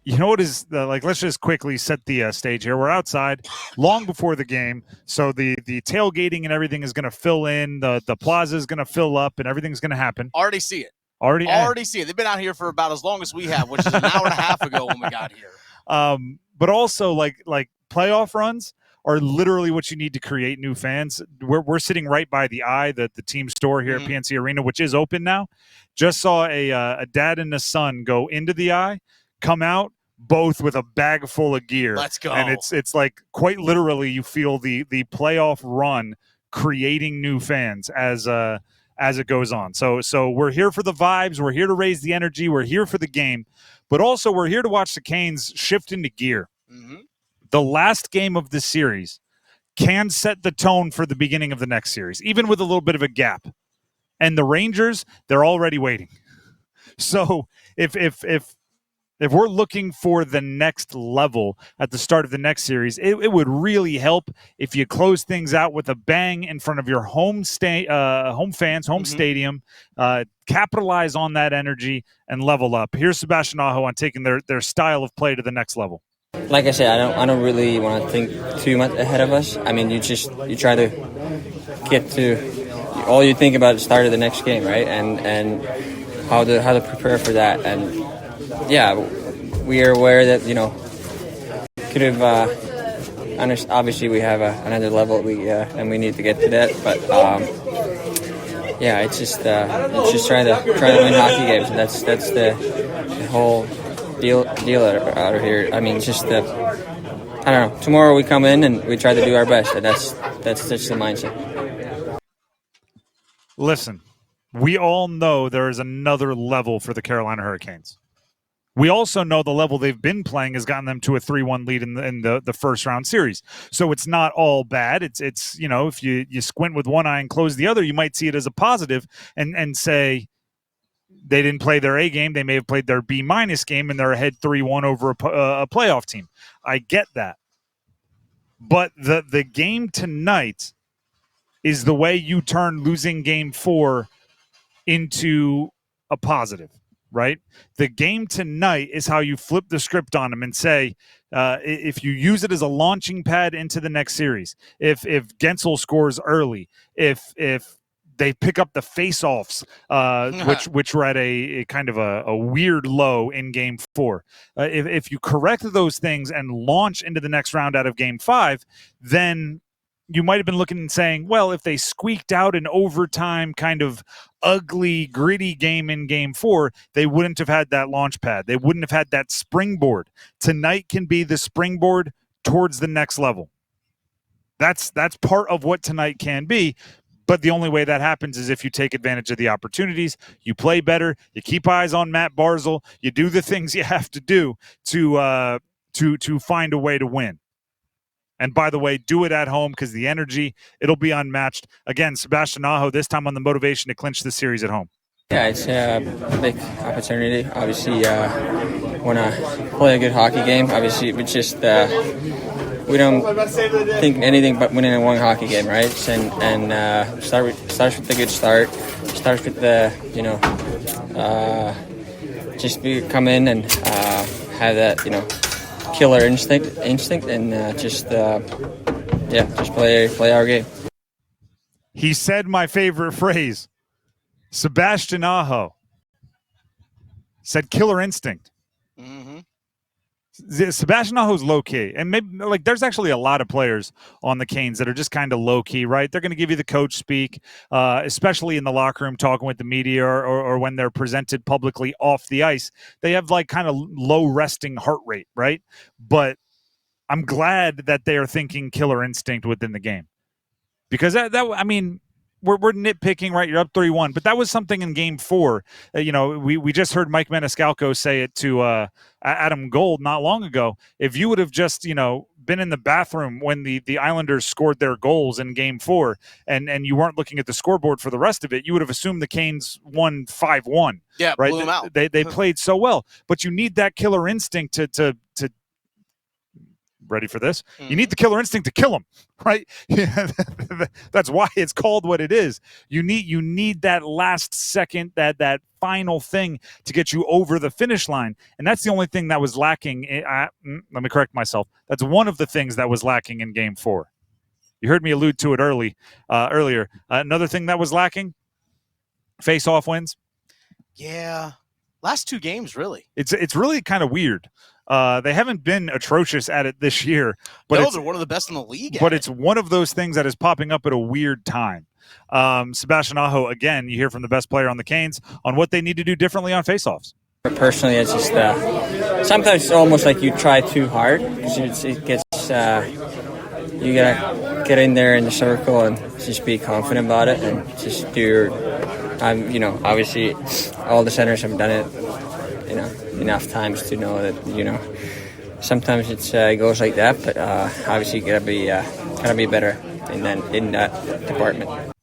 You know what is like? Let's just quickly set the stage here. We're outside long before the game, so the tailgating and everything is going to fill in. The plaza is going to fill up, and everything's going to happen. Already see it. Already see it. They've been out here for about as long as we have, which is an hour and a half ago when we got here. But also like playoff runs are literally what you need to create new fans. We're sitting right by the the team store here at PNC Arena, which is open now. Just saw a dad and a son go into the come out, both with a bag full of gear. Let's go. And it's like quite literally you feel the playoff run creating new fans as it goes on. So we're here for the vibes, we're here to raise the energy, we're here for the game, but also we're here to watch the Canes shift into gear. The last game of the series can set the tone for the beginning of the next series, even with a little bit of a gap. And the Rangers, they're already waiting. So if we're looking for the next level at the start of the next series, it would really help if you close things out with a bang in front of your home fans, home stadium, capitalize on that energy and level up. Here's Sebastian Aho on taking their style of play to the next level. Like I said, I don't really want to think too much ahead of us. I mean, you try to get to all you think about is the start of the next game, right? And how to prepare for that. And yeah, we are aware that could have. Obviously, we have another level and we need to get to that. But yeah, it's just trying to win hockey games, and that's the whole deal out of here. I mean, it's just I don't know. Tomorrow we come in and we try to do our best, and that's just the mindset. Listen, we all know there is another level for the Carolina Hurricanes. We also know the level they've been playing has gotten them to a 3-1 lead in the first round series. So it's not all bad. It's if you squint with one eye and close the other, you might see it as a positive and say they didn't play their A game. They may have played their B- game and they're ahead 3-1 over a playoff team. I get that. But the game tonight is the way you turn losing game 4 into a positive, right? The game tonight is how you flip the script on them and say, if you use it as a launching pad into the next series, if Gensel scores early, if they pick up the face-offs, which were at a kind of a weird low in game 4. If you correct those things and launch into the next round out of game 5, then you might have been looking and saying, well, if they squeaked out an overtime kind of ugly, gritty game in game 4, they wouldn't have had that launch pad. They wouldn't have had that springboard. Tonight can be the springboard towards the next level. That's part of what tonight can be. But the only way that happens is if you take advantage of the opportunities, you play better, you keep eyes on Matt Barzal, you do the things you have to do to find a way to win. And by the way, do it at home because the energy, it'll be unmatched. Again, Sebastian Aho, this time on the motivation to clinch the series at home. Yeah, it's a big opportunity. Obviously, want to play a good hockey game. Obviously, we just we don't think anything but winning one hockey game, right? And starts with a good start. Starts with the come in and have that killer instinct, and just play our game. He said my favorite phrase. Sebastian Aho said killer instinct. Sebastian Aho's low key, and maybe there's actually a lot of players on the Canes that are just kind of low key, right? They're going to give you the coach speak, especially in the locker room, talking with the media, or when they're presented publicly off the ice. They have kind of low resting heart rate, right? But I'm glad that they are thinking killer instinct within the game, because that I mean. We're nitpicking, right? You're up 3-1, but that was something in game 4. We just heard Mike Maniscalco say it to Adam Gold not long ago. If you would have just, been in the bathroom when the Islanders scored their goals in game 4 and you weren't looking at the scoreboard for the rest of it, you would have assumed the Canes won 5-1. Yeah, right? Blew them out. They played so well, but you need that killer instinct to ready for this? You need the killer instinct to kill them, right? That's why it's called what it is. You need that last second, that final thing to get you over the finish line, and that's the only thing that was lacking. Let me correct myself. That's one of the things that was lacking in Game 4. You heard me allude to it earlier. Another thing that was lacking: face-off wins. Yeah, last 2 games really. It's really kind of weird. They haven't been atrocious at it this year, but they're one of the best in the league. But it's one of those things that is popping up at a weird time. Sebastian Aho, again, you hear from the best player on the Canes on what they need to do differently on faceoffs. Personally, it's just sometimes it's almost like you try too hard because it gets you gotta get in there in the circle and just be confident about it and just do your. Obviously, all the centers have done it, enough times to know that sometimes it goes like that, but obviously you gotta be better in that department.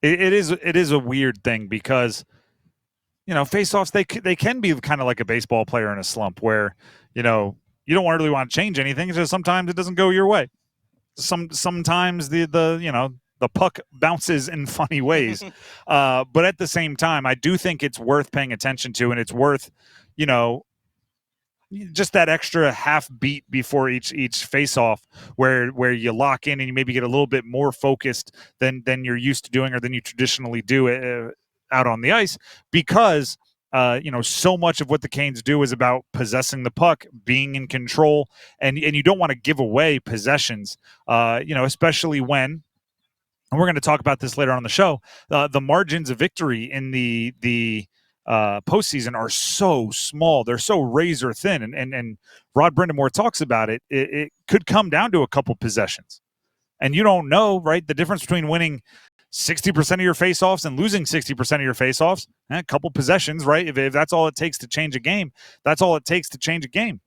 It is a weird thing because face-offs they can be kind of like a baseball player in a slump where you don't really want to change anything. It's just sometimes it doesn't go your way. Sometimes the puck bounces in funny ways. But at the same time, I do think it's worth paying attention to, and it's worth, just that extra half beat before each face-off where you lock in and you maybe get a little bit more focused than you're used to doing or than you traditionally do out on the ice, because so much of what the Canes do is about possessing the puck, being in control, and you don't want to give away possessions, especially when, and we're going to talk about this later on the show, the margins of victory in the postseason are so small. They're so razor thin. And Rod Brind'amour talks about it. It could come down to a couple possessions. And you don't know, right? The difference between winning 60% of your faceoffs and losing 60% of your faceoffs, a couple possessions, right? If that's all it takes to change a game, that's all it takes to change a game.